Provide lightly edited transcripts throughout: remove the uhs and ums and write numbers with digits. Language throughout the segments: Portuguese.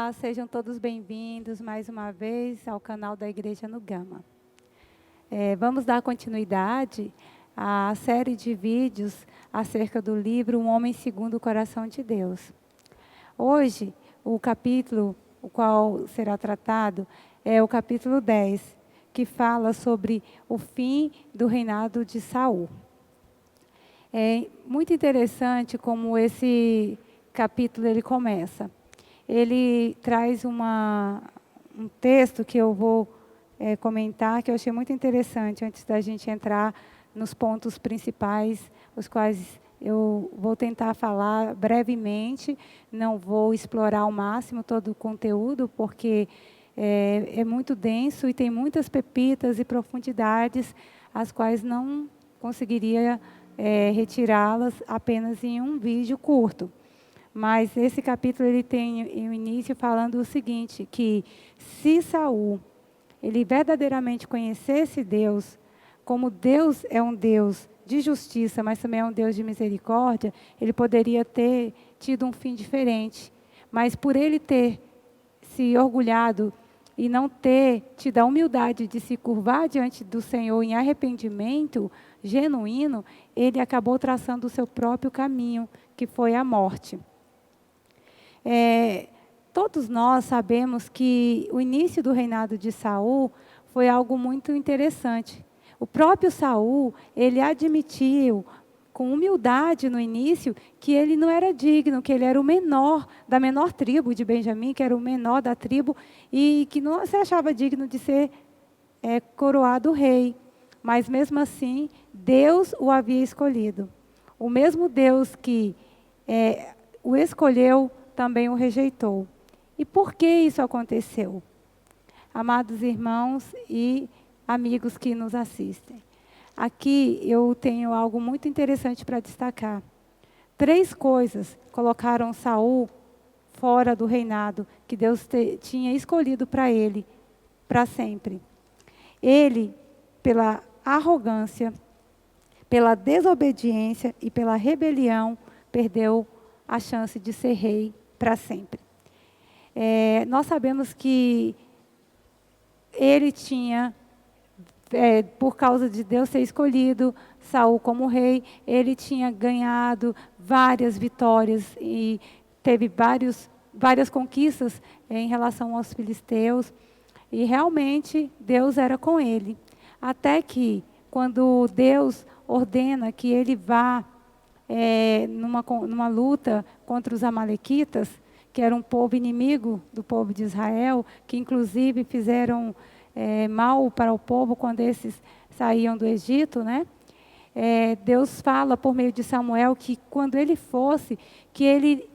Olá, sejam todos bem-vindos mais uma vez ao canal da Igreja no Gama. Vamos dar continuidade à série de vídeos acerca do livro Um Homem Segundo o Coração de Deus. Hoje, o capítulo, o qual será tratado, é o capítulo 10, que fala sobre o fim do reinado de Saul. É muito interessante como esse capítulo ele começa. Ele traz um texto que eu vou comentar, que eu achei muito interessante, antes da gente entrar nos pontos principais, os quais eu vou tentar falar brevemente, não vou explorar ao máximo todo o conteúdo, porque é muito denso e tem muitas pepitas e profundidades, as quais não conseguiria retirá-las apenas em um vídeo curto. Mas esse capítulo ele tem o início falando o seguinte, que se Saul ele verdadeiramente conhecesse Deus, como Deus é um Deus de justiça, mas também é um Deus de misericórdia, ele poderia ter tido um fim diferente. Mas por ele ter se orgulhado e não ter tido a humildade de se curvar diante do Senhor em arrependimento genuíno, ele acabou traçando o seu próprio caminho, que foi a morte. Todos nós sabemos que o início do reinado de Saul foi algo muito interessante. O próprio Saul, ele admitiu com humildade no início que ele não era digno, que ele era o menor da menor tribo de Benjamim, que era o menor da tribo e que não se achava digno de ser coroado rei. Mas mesmo assim, Deus o havia escolhido. O mesmo Deus que o escolheu também o rejeitou. E por que isso aconteceu? Amados irmãos e amigos que nos assistem, aqui eu tenho algo muito interessante para destacar. 3 coisas colocaram Saul fora do reinado que Deus tinha escolhido para ele, para sempre. Ele, pela arrogância, pela desobediência e pela rebelião, perdeu a chance de ser rei para sempre. Nós sabemos que ele tinha, por causa de Deus ter escolhido Saul como rei, ele tinha ganhado várias vitórias e teve várias conquistas em relação aos filisteus. E realmente Deus era com ele. Até que, quando Deus ordena que ele vá numa luta contra os amalequitas, que era um povo inimigo do povo de Israel, que inclusive fizeram mal para o povo quando esses saíam do Egito, né? Deus fala por meio de Samuel que quando ele fosse, que ele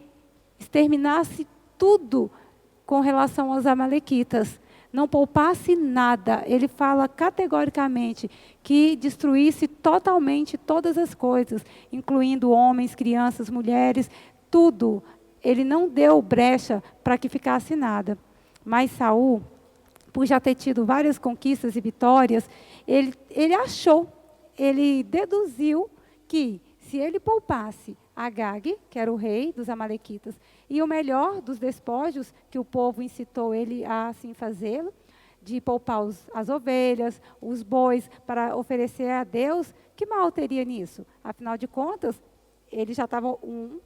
exterminasse tudo com relação aos amalequitas, não poupasse nada. Ele fala categoricamente que destruísse totalmente todas as coisas, incluindo homens, crianças, mulheres, tudo. Ele não deu brecha para que ficasse nada. Mas Saul, por já ter tido várias conquistas e vitórias, ele deduziu que se ele poupasse Agag, que era o rei dos amalequitas, e o melhor dos despojos, que o povo incitou ele a assim fazê-lo, de poupar as ovelhas, os bois, para oferecer a Deus, que mal teria nisso? Afinal de contas, ele já estava um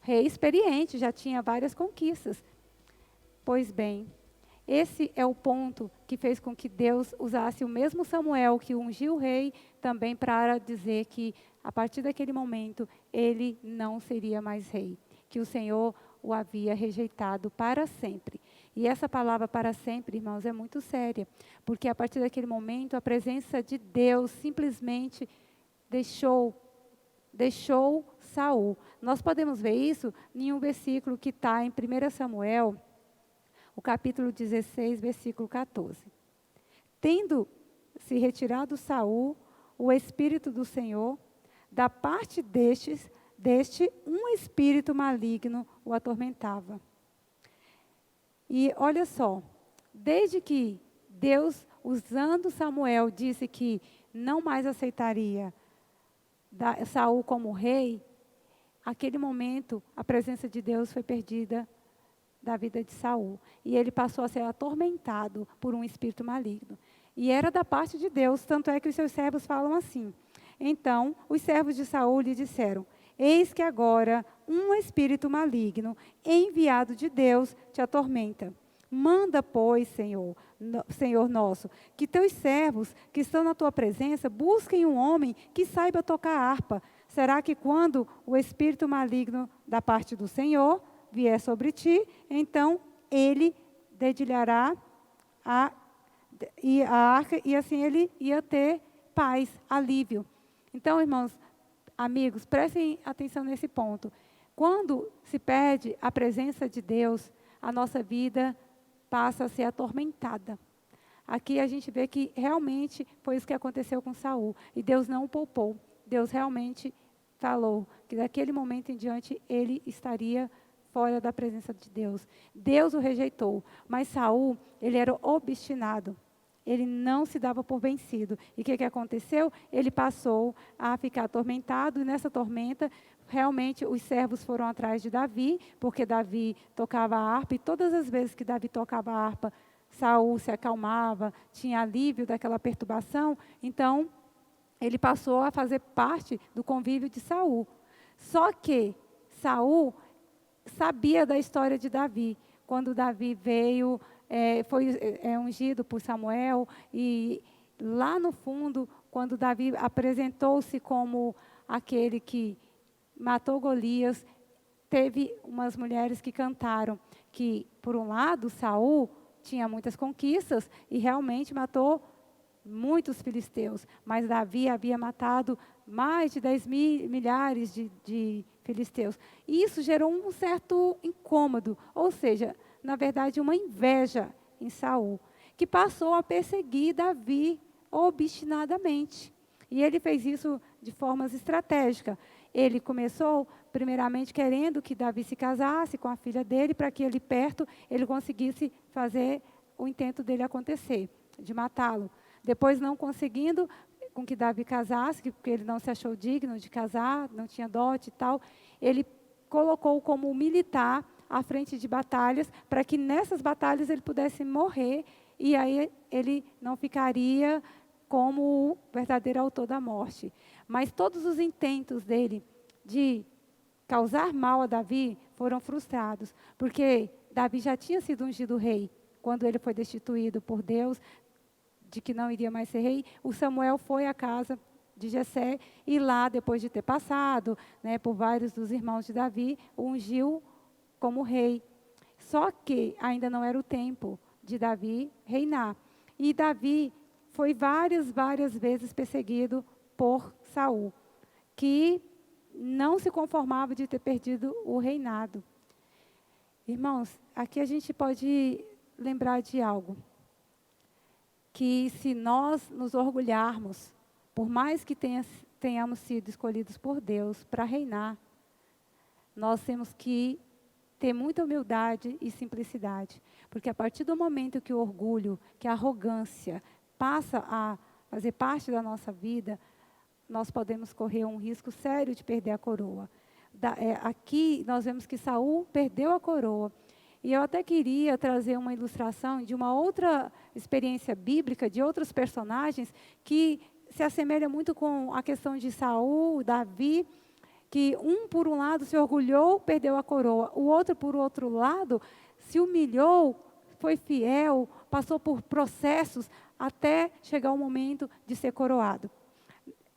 rei experiente, já tinha várias conquistas. Pois bem, esse é o ponto que fez com que Deus usasse o mesmo Samuel que ungiu o rei também para dizer que, a partir daquele momento, ele não seria mais rei, que o Senhor o havia rejeitado para sempre. E essa palavra para sempre, irmãos, é muito séria, porque a partir daquele momento, a presença de Deus simplesmente deixou Saul. Nós podemos ver isso em um versículo que está em 1 Samuel, o capítulo 16, versículo 14. Tendo se retirado Saul, o Espírito do Senhor, da parte deste um espírito maligno o atormentava. E olha só, desde que Deus, usando Samuel, disse que não mais aceitaria Saul como rei, aquele momento a presença de Deus foi perdida da vida de Saul. E ele passou a ser atormentado por um espírito maligno. E era da parte de Deus, tanto é que os seus servos falam assim. Então, os servos de Saul lhe disseram: eis que agora um espírito maligno, enviado de Deus, te atormenta. Manda, pois, Senhor nosso, que teus servos que estão na tua presença busquem um homem que saiba tocar harpa. Será que quando o espírito maligno da parte do Senhor vier sobre ti, então ele dedilhará a arca e assim ele ia ter paz, alívio. Então, irmãos, amigos, prestem atenção nesse ponto. Quando se perde a presença de Deus, a nossa vida passa a ser atormentada. Aqui a gente vê que realmente foi isso que aconteceu com Saul. E Deus não o poupou. Deus realmente falou que daquele momento em diante ele estaria fora da presença de Deus. Deus o rejeitou. Mas Saul, ele era obstinado. Ele não se dava por vencido. E o que aconteceu? Ele passou a ficar atormentado, e nessa tormenta, realmente, os servos foram atrás de Davi, porque Davi tocava a harpa, e todas as vezes que Davi tocava a harpa, Saul se acalmava, tinha alívio daquela perturbação. Então, ele passou a fazer parte do convívio de Saul. Só que Saul sabia da história de Davi. Quando Davi veio, foi ungido por Samuel, e lá no fundo, quando Davi apresentou-se como aquele que matou Golias, teve umas mulheres que cantaram que, por um lado, Saul tinha muitas conquistas e realmente matou muitos filisteus, mas Davi havia matado mais de 10 milhares de filisteus. E isso gerou um certo incômodo, ou seja, na verdade, uma inveja em Saul, que passou a perseguir Davi obstinadamente. E ele fez isso de formas estratégicas. Ele começou, primeiramente, querendo que Davi se casasse com a filha dele, para que ele perto, ele conseguisse fazer o intento dele acontecer, de matá-lo. Depois, não conseguindo com que Davi casasse, porque ele não se achou digno de casar, não tinha dote e tal, ele colocou como militar à frente de batalhas, para que nessas batalhas ele pudesse morrer, e aí ele não ficaria como o verdadeiro autor da morte. Mas todos os intentos dele de causar mal a Davi foram frustrados, porque Davi já tinha sido ungido rei, quando ele foi destituído por Deus, de que não iria mais ser rei. O Samuel foi à casa de Jessé, e lá, depois de ter passado, por vários dos irmãos de Davi, o ungiu como rei. Só que ainda não era o tempo de Davi reinar. E Davi foi várias vezes perseguido por Saul, que não se conformava de ter perdido o reinado. Irmãos, aqui a gente pode lembrar de algo, que se nós nos orgulharmos, por mais que tenhamos sido escolhidos por Deus para reinar, nós temos que ter muita humildade e simplicidade, porque a partir do momento que o orgulho, que a arrogância passa a fazer parte da nossa vida, nós podemos correr um risco sério de perder a coroa. Aqui nós vemos que Saul perdeu a coroa. E eu até queria trazer uma ilustração de uma outra experiência bíblica, de outros personagens, que se assemelha muito com a questão de Saul, Davi, que um, por um lado, se orgulhou, perdeu a coroa. O outro, por outro lado, se humilhou, foi fiel, passou por processos, até chegar o momento de ser coroado.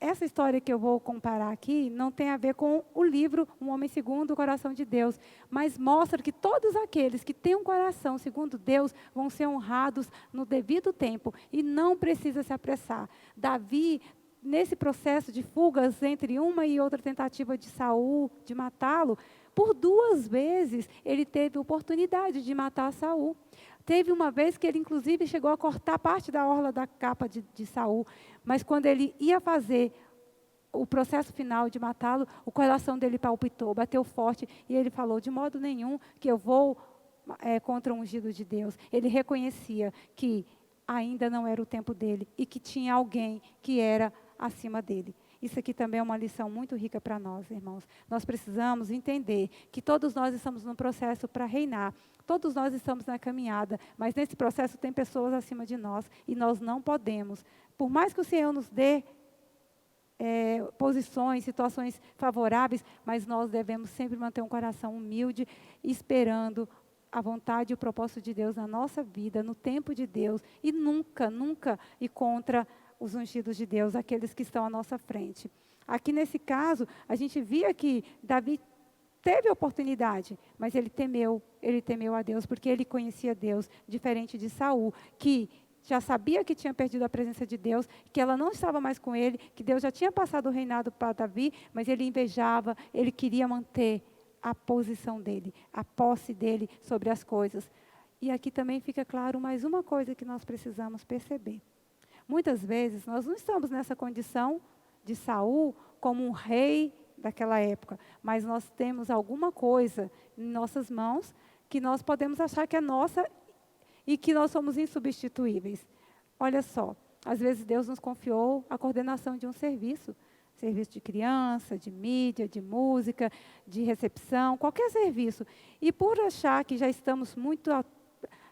Essa história que eu vou comparar aqui não tem a ver com o livro Um Homem Segundo o Coração de Deus, mas mostra que todos aqueles que têm um coração segundo Deus vão ser honrados no devido tempo e não precisa se apressar. Davi, nesse processo de fugas entre uma e outra tentativa de Saul, de matá-lo, por 2 vezes ele teve oportunidade de matar Saul. Teve uma vez que ele, inclusive, chegou a cortar parte da orla da capa de Saul. Mas quando ele ia fazer o processo final de matá-lo, o coração dele palpitou, bateu forte. E ele falou, de modo nenhum que eu vou contra o ungido de Deus. Ele reconhecia que ainda não era o tempo dele e que tinha alguém que era acima dele. Isso aqui também é uma lição muito rica para nós, irmãos. Nós precisamos entender que todos nós estamos num processo para reinar. Todos nós estamos na caminhada, mas nesse processo tem pessoas acima de nós e nós não podemos. Por mais que o Senhor nos dê posições, situações favoráveis, mas nós devemos sempre manter um coração humilde, esperando a vontade e o propósito de Deus na nossa vida, no tempo de Deus, e nunca, nunca ir contra os ungidos de Deus, aqueles que estão à nossa frente. Aqui nesse caso, a gente via que Davi teve a oportunidade, mas ele temeu a Deus, porque ele conhecia Deus, diferente de Saul, que já sabia que tinha perdido a presença de Deus, que ela não estava mais com ele, que Deus já tinha passado o reinado para Davi, mas ele invejava, ele queria manter a posição dele, a posse dele sobre as coisas. E aqui também fica claro mais uma coisa que nós precisamos perceber. Muitas vezes nós não estamos nessa condição de Saul como um rei daquela época, mas nós temos alguma coisa em nossas mãos que nós podemos achar que é nossa e que nós somos insubstituíveis. Olha só, às vezes Deus nos confiou a coordenação de um serviço de criança, de mídia, de música, de recepção, qualquer serviço. E por achar que já estamos muito,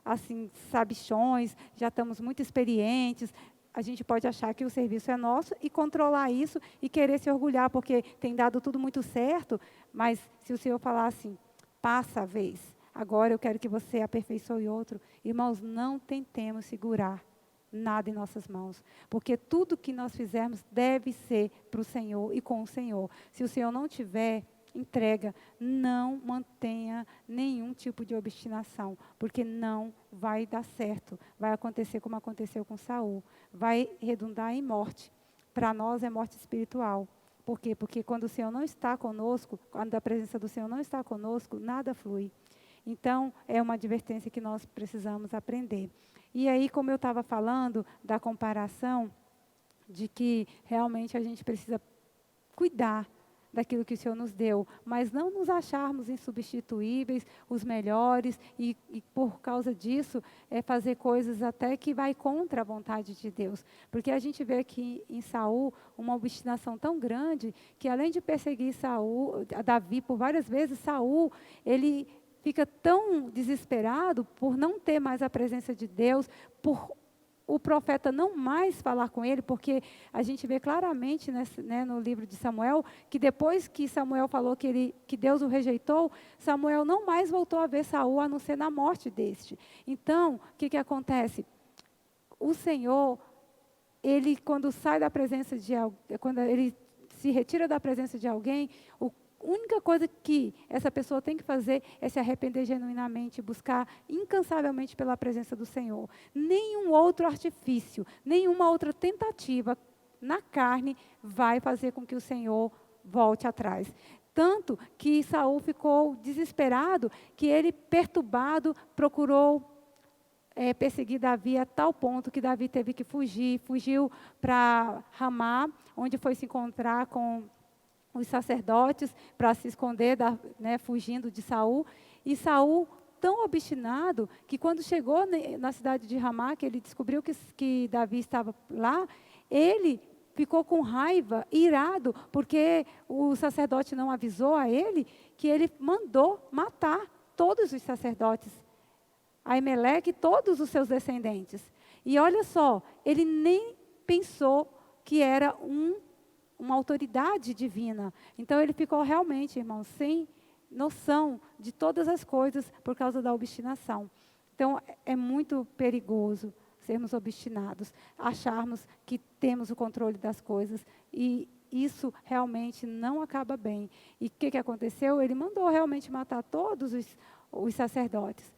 assim, sabichões, já estamos muito experientes, a gente pode achar que o serviço é nosso e controlar isso e querer se orgulhar, porque tem dado tudo muito certo, mas se o Senhor falar assim, passa a vez, agora eu quero que você aperfeiçoe outro. Irmãos, não tentemos segurar nada em nossas mãos, porque tudo que nós fizermos deve ser para o Senhor e com o Senhor. Se o Senhor não tiver, entrega, não mantenha nenhum tipo de obstinação, porque não vai dar certo, vai acontecer como aconteceu com Saul, vai redundar em morte. Para nós é morte espiritual. Por quê? Porque quando o Senhor não está conosco, quando a presença do Senhor não está conosco, nada flui. Então, é uma advertência que nós precisamos aprender. E aí, como eu estava falando da comparação, de que realmente a gente precisa cuidar daquilo que o Senhor nos deu, mas não nos acharmos insubstituíveis, os melhores, e por causa disso, fazer coisas até que vai contra a vontade de Deus. Porque a gente vê aqui em Saul uma obstinação tão grande, que além de perseguir Davi por várias vezes, Saul, ele fica tão desesperado por não ter mais a presença de Deus, por o profeta não mais falar com ele, porque a gente vê claramente no livro de Samuel, que depois que Samuel falou que Deus o rejeitou, Samuel não mais voltou a ver Saul, a não ser na morte deste. Então, o que acontece? O Senhor, ele quando sai da presença de alguém, quando ele se retira da presença de alguém, a única coisa que essa pessoa tem que fazer é se arrepender genuinamente, buscar incansavelmente pela presença do Senhor. Nenhum outro artifício, nenhuma outra tentativa na carne vai fazer com que o Senhor volte atrás. Tanto que Saul ficou desesperado, que ele, perturbado, procurou perseguir Davi a tal ponto que Davi teve que fugir. Fugiu para Ramá, onde foi se encontrar com os sacerdotes para se esconder, fugindo de Saul. E Saul, tão obstinado, que quando chegou na cidade de Ramá, que ele descobriu que Davi estava lá, ele ficou com raiva, irado, porque o sacerdote não avisou a ele, que ele mandou matar todos os sacerdotes, Aimeleque e todos os seus descendentes. E olha só, ele nem pensou que era uma autoridade divina. Então, ele ficou realmente, irmãos, sem noção de todas as coisas por causa da obstinação. Então, é muito perigoso sermos obstinados, acharmos que temos o controle das coisas, e isso realmente não acaba bem. E o que aconteceu? Ele mandou realmente matar todos os sacerdotes.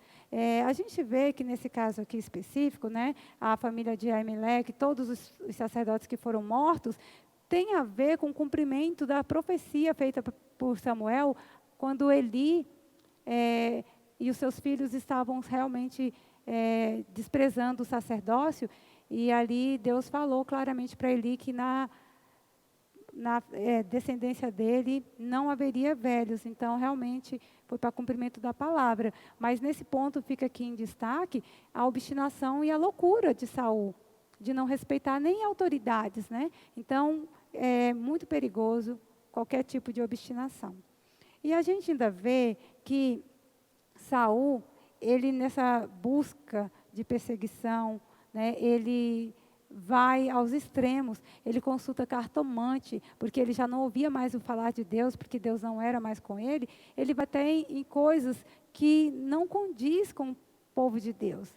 A gente vê que nesse caso aqui específico, a família de Aimeleque, todos os sacerdotes que foram mortos, tem a ver com o cumprimento da profecia feita por Samuel, quando Eli e os seus filhos estavam realmente desprezando o sacerdócio, e ali Deus falou claramente para Eli que na descendência dele não haveria velhos. Então, realmente, foi para cumprimento da palavra. Mas nesse ponto fica aqui em destaque a obstinação e a loucura de Saul, de não respeitar nem autoridades, Então, é muito perigoso qualquer tipo de obstinação. E a gente ainda vê que Saul, ele nessa busca de perseguição, né, ele vai aos extremos, ele consulta cartomante, porque ele já não ouvia mais o falar de Deus, porque Deus não era mais com ele vai até em coisas que não condiz com o povo de Deus.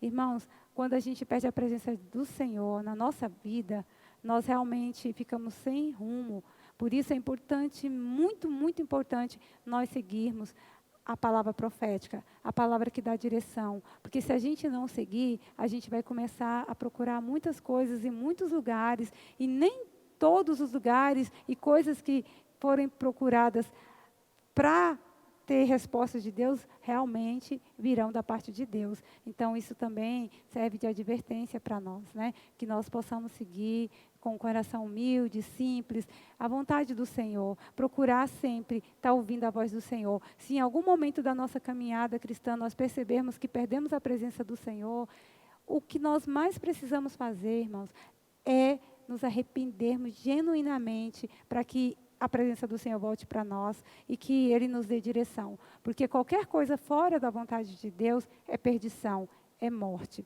Irmãos, quando a gente perde a presença do Senhor na nossa vida, nós realmente ficamos sem rumo. Por isso é importante, muito, muito importante, nós seguirmos a palavra profética, a palavra que dá direção. Porque se a gente não seguir, a gente vai começar a procurar muitas coisas em muitos lugares, e nem todos os lugares e coisas que forem procuradas para ter respostas de Deus, realmente virão da parte de Deus. Então, isso também serve de advertência para nós, né? Que nós possamos seguir com um coração humilde, simples, a vontade do Senhor. Procurar sempre estar ouvindo a voz do Senhor. Se em algum momento da nossa caminhada cristã nós percebermos que perdemos a presença do Senhor, o que nós mais precisamos fazer, irmãos, é nos arrependermos genuinamente para que a presença do Senhor volte para nós e que Ele nos dê direção. Porque qualquer coisa fora da vontade de Deus é perdição, é morte.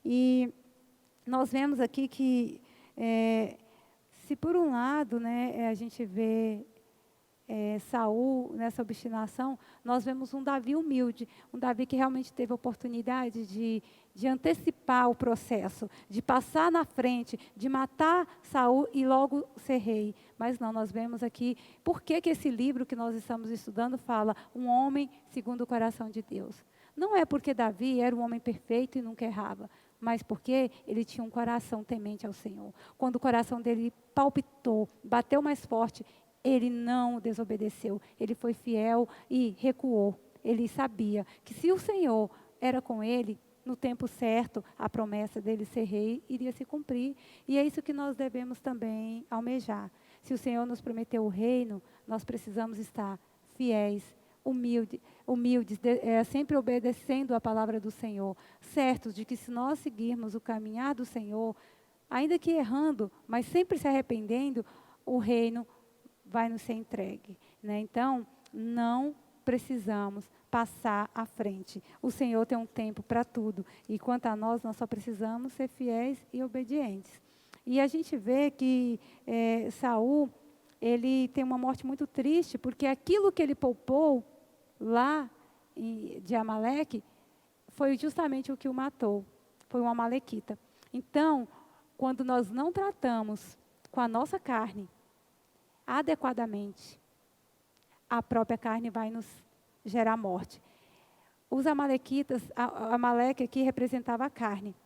E nós vemos aqui que, se por um lado, né, a gente vê Saul nessa obstinação, nós vemos um Davi humilde, um Davi que realmente teve a oportunidade de antecipar o processo, de passar na frente, de matar Saul e logo ser rei. Mas não, nós vemos aqui, por que esse livro que nós estamos estudando fala um homem segundo o coração de Deus? Não é porque Davi era um homem perfeito e nunca errava, mas porque ele tinha um coração temente ao Senhor. Quando o coração dele palpitou, bateu mais forte, ele não desobedeceu, ele foi fiel e recuou. Ele sabia que se o Senhor era com ele, no tempo certo, a promessa dele ser rei iria se cumprir. E é isso que nós devemos também almejar. Se o Senhor nos prometeu o reino, nós precisamos estar fiéis, humildes, sempre obedecendo a palavra do Senhor, certos de que se nós seguirmos o caminhar do Senhor, ainda que errando, mas sempre se arrependendo, o reino vai nos ser entregue, né? Então, não precisamos passar à frente. O Senhor tem um tempo para tudo. E quanto a nós só precisamos ser fiéis e obedientes. E a gente vê que Saul, ele tem uma morte muito triste, porque aquilo que ele poupou lá de Amaleque, foi justamente o que o matou. Foi um amalequita. Então, quando nós não tratamos com a nossa carne adequadamente, a própria carne vai nos gerar morte. Os amalequitas, Amaleque aqui representava a carne,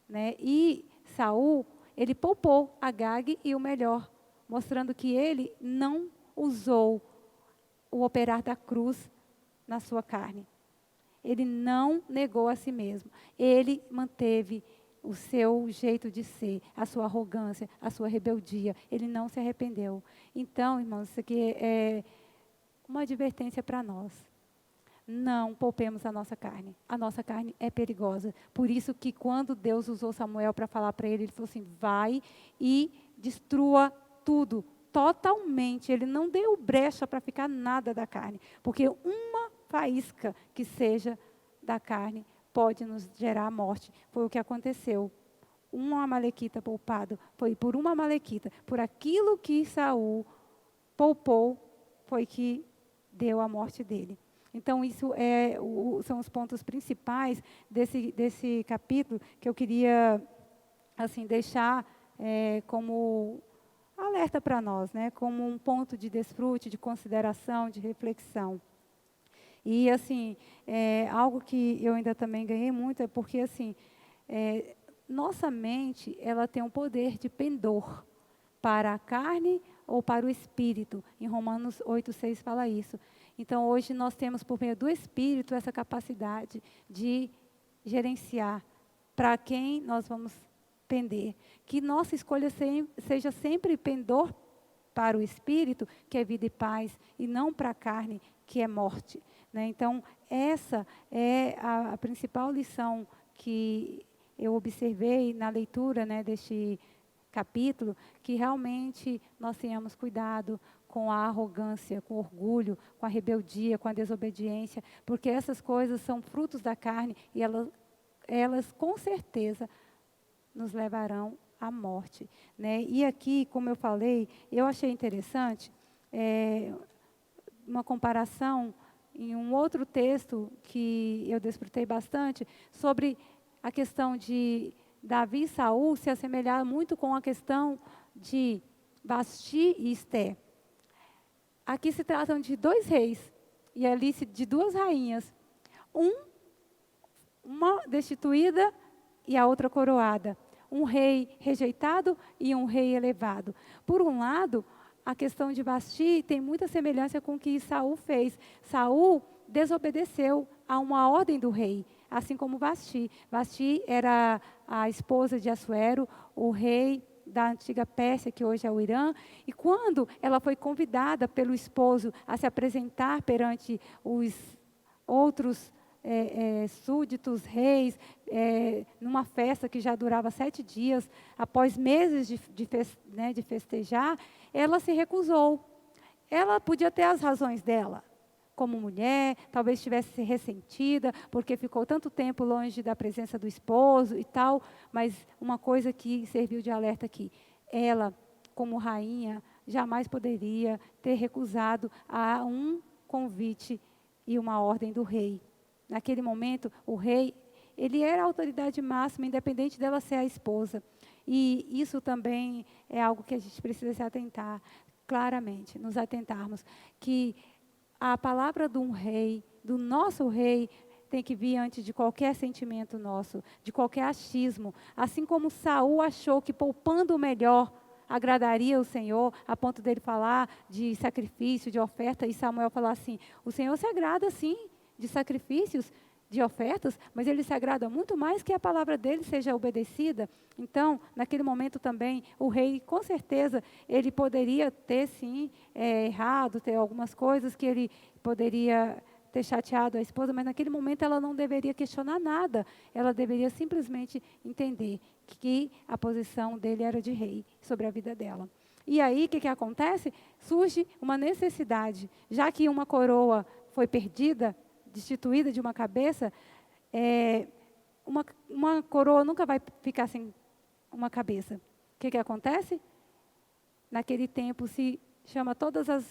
né? E Saul, ele poupou Agag e o melhor, mostrando que ele não usou o operar da cruz na sua carne. Ele não negou a si mesmo. Ele manteve o seu jeito de ser, a sua arrogância, a sua rebeldia. Ele não se arrependeu. Então, irmãos, isso aqui é uma advertência para nós. Não poupemos a nossa carne. A nossa carne é perigosa. Por isso que quando Deus usou Samuel para falar para ele falou assim, vai e destrua tudo, totalmente. Ele não deu brecha para ficar nada da carne. Porque uma faísca que seja da carne pode nos gerar a morte. Foi o que aconteceu. Um amalequita poupado foi por uma amalequita. Por aquilo que Saul poupou, foi que deu a morte dele. Então, isso são os pontos principais desse capítulo que eu queria assim, deixar como alerta para nós, né? Como um ponto de desfrute, de consideração, de reflexão. E, assim, algo que eu ainda também ganhei muito é porque, assim, nossa mente, ela tem um poder de pendor para a carne ou para o espírito. Em Romanos 8:6 fala isso. Então, hoje nós temos, por meio do Espírito, essa capacidade de gerenciar para quem nós vamos pender. Que nossa escolha seja sempre pendor para o Espírito, que é vida e paz, e não para a carne, que é morte. Né? Então, essa é a principal lição que eu observei na leitura, né, deste capítulo, que realmente nós tenhamos cuidado com a arrogância, com o orgulho, com a rebeldia, com a desobediência, porque essas coisas são frutos da carne e elas com certeza nos levarão à morte, né? E aqui, como eu falei, eu achei interessante uma comparação em um outro texto que eu desfrutei bastante sobre a questão de Davi e Saul se assemelhar muito com a questão de Vasti e Esté. Aqui se tratam de 2 reis e ali de 2 rainhas. Uma destituída e a outra coroada. Um rei rejeitado e um rei elevado. Por um lado, a questão de Vasti tem muita semelhança com o que Saul fez. Saul desobedeceu a uma ordem do rei, assim como Vasti. Vasti era a esposa de Assuero, o rei da antiga Pérsia, que hoje é o Irã, e quando ela foi convidada pelo esposo a se apresentar perante os outros súditos, reis, numa festa que já durava 7 dias, após meses de festejar, ela se recusou. Ela podia ter as razões dela, como mulher, talvez estivesse ressentida, porque ficou tanto tempo longe da presença do esposo e tal, mas uma coisa que serviu de alerta aqui, ela, como rainha, jamais poderia ter recusado a um convite e uma ordem do rei. Naquele momento, o rei, ele era a autoridade máxima, independente dela ser a esposa. E isso também é algo que a gente precisa se atentar, claramente, nos atentarmos, que a palavra de um rei, do nosso rei, tem que vir antes de qualquer sentimento nosso, de qualquer achismo. Assim como Saul achou que poupando o melhor agradaria o Senhor, a ponto dele falar de sacrifício, de oferta, e Samuel falar assim, o Senhor se agrada sim de sacrifícios, de ofertas, mas ele se agrada muito mais que a palavra dele seja obedecida. Então, naquele momento também, o rei, com certeza, ele poderia ter, sim, errado, ter algumas coisas que ele poderia ter chateado a esposa, mas naquele momento ela não deveria questionar nada. Ela deveria simplesmente entender que a posição dele era de rei sobre a vida dela. E aí, o que acontece? Surge uma necessidade, já que uma coroa foi perdida, destituída de uma cabeça, uma coroa nunca vai ficar sem uma cabeça. O que acontece? Naquele tempo se chama todas as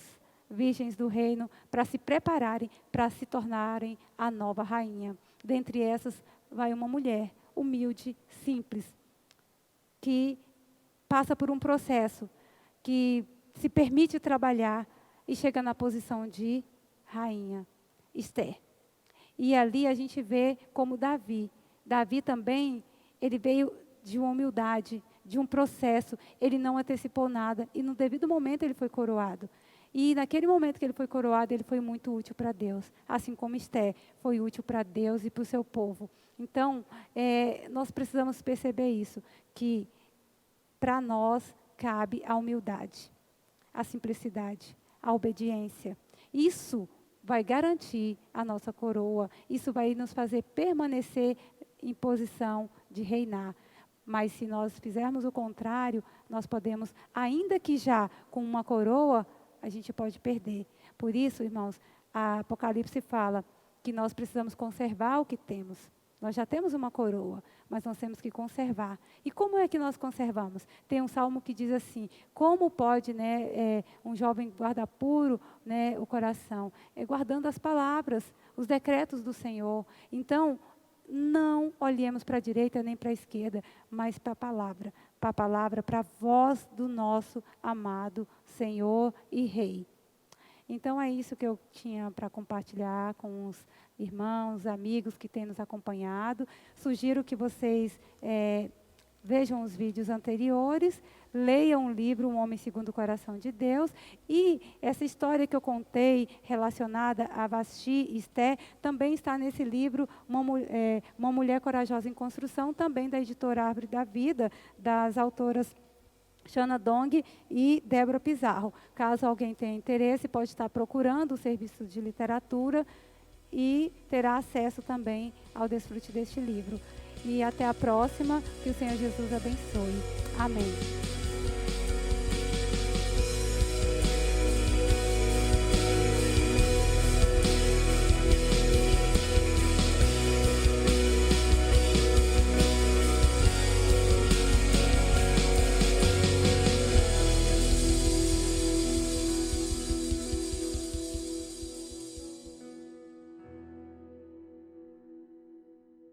virgens do reino para se prepararem, para se tornarem a nova rainha. Dentre essas vai uma mulher humilde, simples, que passa por um processo, que se permite trabalhar e chega na posição de rainha, Esther. E ali a gente vê como Davi também, ele veio de uma humildade, de um processo, ele não antecipou nada, e no devido momento ele foi coroado. E naquele momento que ele foi coroado, ele foi muito útil para Deus, assim como Esther foi útil para Deus e para o seu povo. Então, nós precisamos perceber isso, que para nós cabe a humildade, a simplicidade, a obediência. Isso vai garantir a nossa coroa, isso vai nos fazer permanecer em posição de reinar. Mas se nós fizermos o contrário, nós podemos, ainda que já com uma coroa, a gente pode perder. Por isso, irmãos, a Apocalipse fala que nós precisamos conservar o que temos. Nós já temos uma coroa, mas nós temos que conservar. E como é que nós conservamos? Tem um salmo que diz assim, como pode um jovem guardar puro o coração? Guardando as palavras, os decretos do Senhor. Então, não olhemos para a direita nem para a esquerda, mas para a palavra, para a voz do nosso amado Senhor e Rei. Então, é isso que eu tinha para compartilhar com os irmãos, amigos que têm nos acompanhado. Sugiro que vocês vejam os vídeos anteriores, leiam o livro Um Homem Segundo o Coração de Deus, e essa história que eu contei relacionada a Vasti e Esté também está nesse livro Uma Mulher Corajosa em Construção, também da editora Árvore da Vida, das autoras Shana Dong e Débora Pizarro. Caso alguém tenha interesse, pode estar procurando o serviço de literatura e terá acesso também ao desfrute deste livro. E até a próxima, que o Senhor Jesus abençoe. Amém.